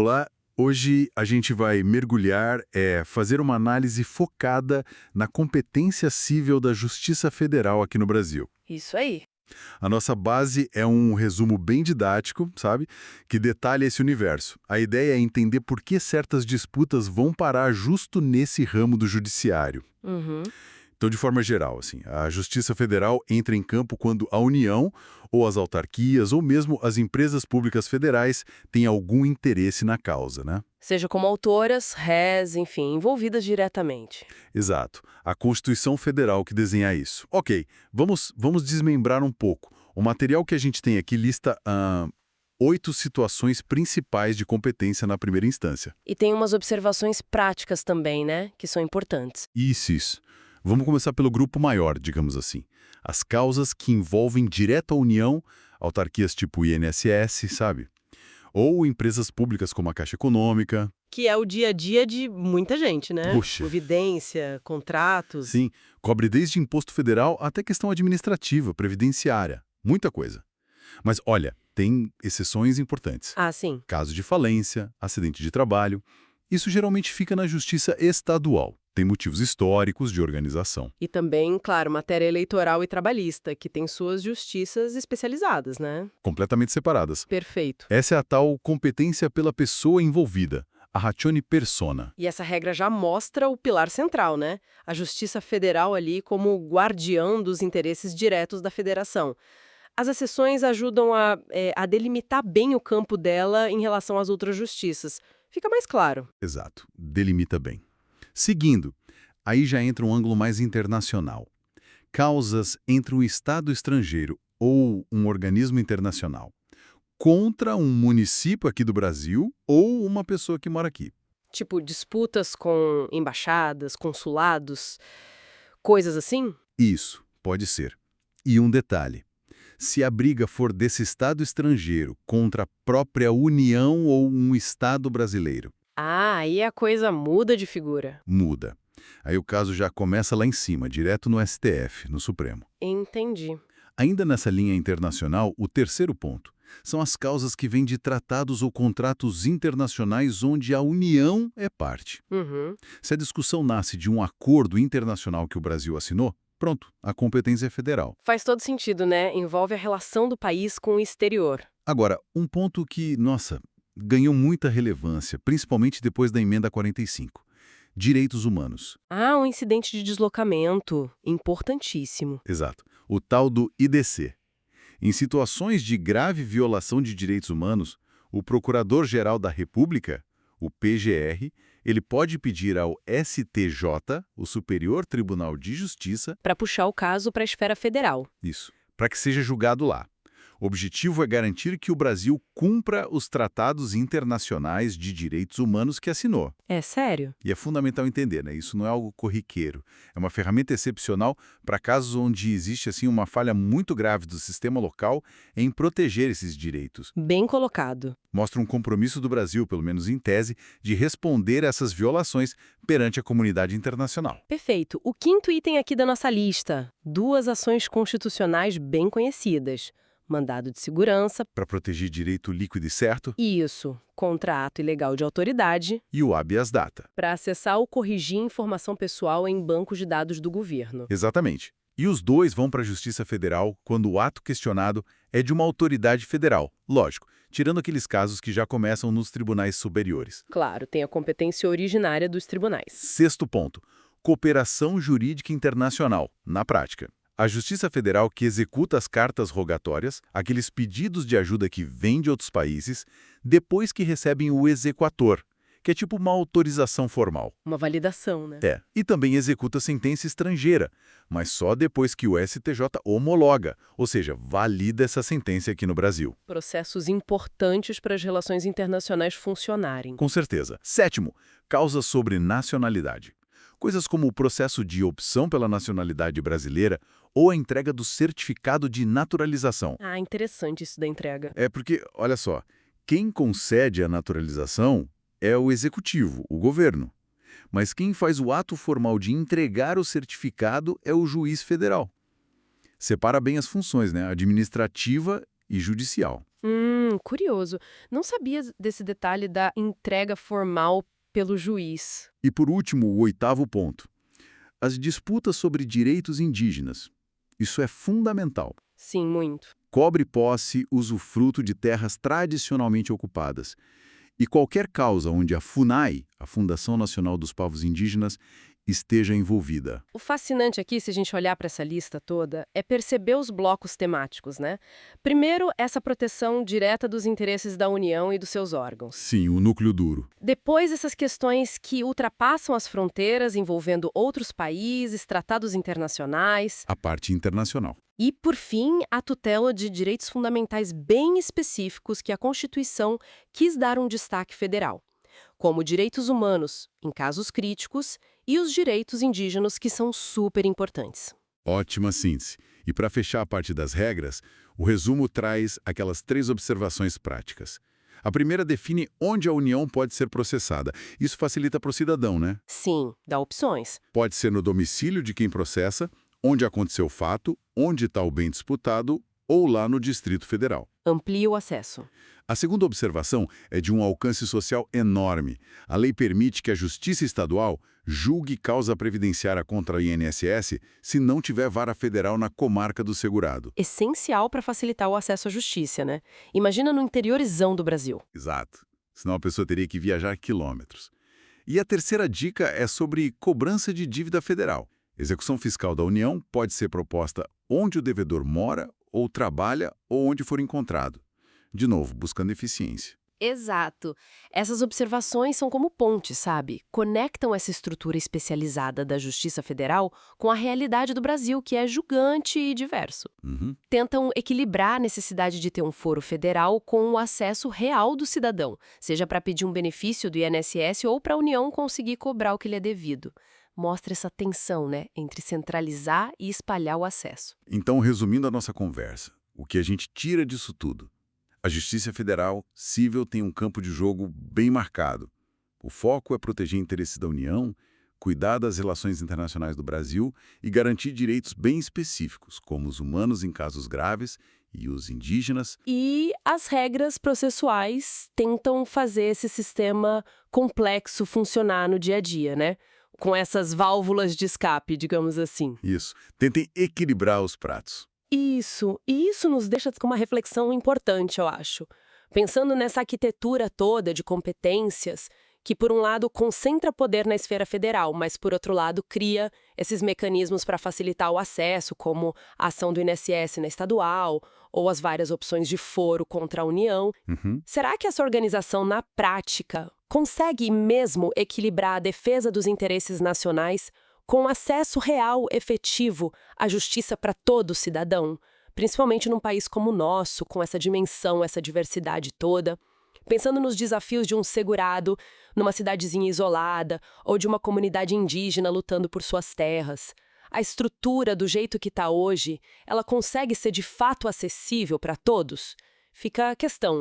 Olá, hoje a gente vai mergulhar, fazer uma análise focada na competência cível da Justiça Federal aqui no Brasil. Isso aí. A nossa base é um resumo bem didático, sabe? Que detalha esse universo. A ideia é entender por que certas disputas vão parar justo nesse ramo do judiciário. Uhum. Então, de forma geral, assim, a Justiça Federal entra em campo quando a União, ou as autarquias, ou mesmo as empresas públicas federais têm algum interesse na causa, né? Seja como autoras, rés, enfim, envolvidas diretamente. Exato. A Constituição Federal que desenha isso. Ok, vamos desmembrar um pouco. O material que a gente tem aqui lista 8 situações principais de competência na primeira instância. E tem umas observações práticas também, né? Que são importantes. Isso. Vamos começar pelo grupo maior, digamos assim. As causas que envolvem direto a União, autarquias tipo INSS, sabe? Ou empresas públicas como a Caixa Econômica. Que é o dia a dia de muita gente, né? Puxa. Evidência, contratos. Sim, cobre desde imposto federal até questão administrativa, previdenciária. Muita coisa. Mas olha, tem exceções importantes. Ah, sim. Caso de falência, acidente de trabalho. Isso geralmente fica na justiça estadual. Tem motivos históricos de organização. E também, claro, matéria eleitoral e trabalhista, que tem suas justiças especializadas, né? Completamente separadas. Perfeito. Essa é a tal competência pela pessoa envolvida, a ratione persona. E essa regra já mostra o pilar central, né? A Justiça Federal ali como guardião dos interesses diretos da federação. As exceções ajudam a delimitar bem o campo dela em relação às outras justiças. Fica mais claro. Exato, delimita bem. Seguindo, aí já entra um ângulo mais internacional. Causas entre um Estado estrangeiro ou um organismo internacional contra um município aqui do Brasil ou uma pessoa que mora aqui. Tipo, disputas com embaixadas, consulados, coisas assim? Isso, pode ser. E um detalhe. Se a briga for desse Estado estrangeiro contra a própria União ou um Estado brasileiro, Ah, aí a coisa muda de figura. muda. Aí o caso já começa lá em cima, direto no STF, no Supremo. Entendi. Ainda nessa linha internacional, o terceiro ponto são as causas que vêm de tratados ou contratos internacionais onde a União é parte. Uhum. Se a discussão nasce de um acordo internacional que o Brasil assinou, pronto, a competência é federal. Faz todo sentido, né? Envolve a relação do país com o exterior. Agora, um ponto que, nossa, ganhou muita relevância, principalmente depois da Emenda 45. Direitos humanos. Ah, um incidente de deslocamento. Importantíssimo. Exato. O tal do IDC. Em situações de grave violação de direitos humanos, o Procurador-Geral da República, o PGR, ele pode pedir ao STJ, o Superior Tribunal de Justiça, Para puxar o caso para a esfera federal. isso, para que seja julgado lá. O objetivo é garantir que o Brasil cumpra os tratados internacionais de direitos humanos que assinou. É sério? E é fundamental entender, né? Isso não é algo corriqueiro. É uma ferramenta excepcional para casos onde existe assim uma falha muito grave do sistema local em proteger esses direitos. Bem colocado. Mostra um compromisso do Brasil, pelo menos em tese, de responder a essas violações perante a comunidade internacional. Perfeito. O quinto item aqui da nossa lista. 2 ações constitucionais bem conhecidas. Mandado de segurança. Para proteger direito líquido e certo, Isso. Contra ato ilegal de autoridade. e o habeas data. Para acessar ou corrigir informação pessoal em bancos de dados do governo. Exatamente. E os dois vão para a Justiça Federal quando o ato questionado é de uma autoridade federal. Lógico, tirando aqueles casos que já começam nos tribunais superiores. Claro, tem a competência originária dos tribunais. Sexto ponto. Cooperação jurídica internacional, na prática. A Justiça Federal que executa as cartas rogatórias, aqueles pedidos de ajuda que vêm de outros países, depois que recebem o exequatur, que é tipo uma autorização formal. Uma validação, né? E também executa sentença estrangeira, mas só depois que o STJ homologa, ou seja, valida essa sentença aqui no Brasil. Processos importantes para as relações internacionais funcionarem. Com certeza. Sétimo, causas sobre nacionalidade. Coisas como o processo de opção pela nacionalidade brasileira ou a entrega do certificado de naturalização. Ah, interessante isso da entrega. É porque, olha só, quem concede a naturalização é o executivo, o governo. Mas quem faz o ato formal de entregar o certificado é o juiz federal. Separa bem as funções, né? A administrativa e judicial. Curioso. Não sabia desse detalhe da entrega formal pelo juiz. E por último, o 8º ponto. As disputas sobre direitos indígenas. Isso é fundamental. Sim, muito. Cobre posse, usufruto de terras tradicionalmente ocupadas. E qualquer causa onde a FUNAI, a Fundação Nacional dos Povos Indígenas, esteja envolvida. O fascinante aqui, se a gente olhar para essa lista toda, é perceber os blocos temáticos, né? Primeiro, essa proteção direta dos interesses da União e dos seus órgãos. Sim, o núcleo duro. Depois, essas questões que ultrapassam as fronteiras, envolvendo outros países, tratados internacionais. A parte internacional. E, por fim, a tutela de direitos fundamentais bem específicos que a Constituição quis dar um destaque federal, como direitos humanos, em casos críticos, e os direitos indígenas, que são super importantes. Ótima síntese. E para fechar a parte das regras, o resumo traz aquelas 3 observações práticas. A primeira define onde a União pode ser processada. Isso facilita para o cidadão, né? Sim, dá opções. Pode ser no domicílio de quem processa, onde aconteceu o fato, onde está o bem disputado, ou lá no Distrito Federal. Amplia o acesso. A segunda observação é de um alcance social enorme. A lei permite que a Justiça Estadual julgue causa previdenciária contra a INSS se não tiver vara federal na comarca do segurado. Essencial para facilitar o acesso à justiça, né? Imagina no interiorizão do Brasil. Exato. Senão a pessoa teria que viajar quilômetros. E a terceira dica é sobre cobrança de dívida federal. Execução fiscal da União pode ser proposta onde o devedor mora ou trabalha ou onde for encontrado. De novo, buscando eficiência. Exato. Essas observações são como pontes, sabe? Conectam essa estrutura especializada da Justiça Federal com a realidade do Brasil, que é gigante e diverso. Tentam equilibrar a necessidade de ter um foro federal com o acesso real do cidadão, seja para pedir um benefício do INSS ou para a União conseguir cobrar o que lhe é devido. Mostra essa tensão, né, entre centralizar e espalhar o acesso. Então, resumindo a nossa conversa, o que a gente tira disso tudo? A Justiça Federal civil tem um campo de jogo bem marcado. O foco é proteger interesses da União, cuidar das relações internacionais do Brasil e garantir direitos bem específicos, como os humanos em casos graves e os indígenas. E as regras processuais tentam fazer esse sistema complexo funcionar no dia a dia, né? Com essas válvulas de escape, digamos assim. Isso. Tentem equilibrar os pratos. Isso. E isso nos deixa com uma reflexão importante, eu acho. Pensando nessa arquitetura toda de competências, que por um lado concentra poder na esfera federal, mas por outro lado cria esses mecanismos para facilitar o acesso, como a ação do INSS na estadual, ou as várias opções de foro contra a União. Será que essa organização, na prática, consegue mesmo equilibrar a defesa dos interesses nacionais com acesso real, efetivo, à justiça para todo cidadão, principalmente num país como o nosso, com essa dimensão, essa diversidade toda? Pensando nos desafios de um segurado numa cidadezinha isolada ou de uma comunidade indígena lutando por suas terras. A estrutura, do jeito que está hoje, ela consegue ser de fato acessível para todos? Fica a questão.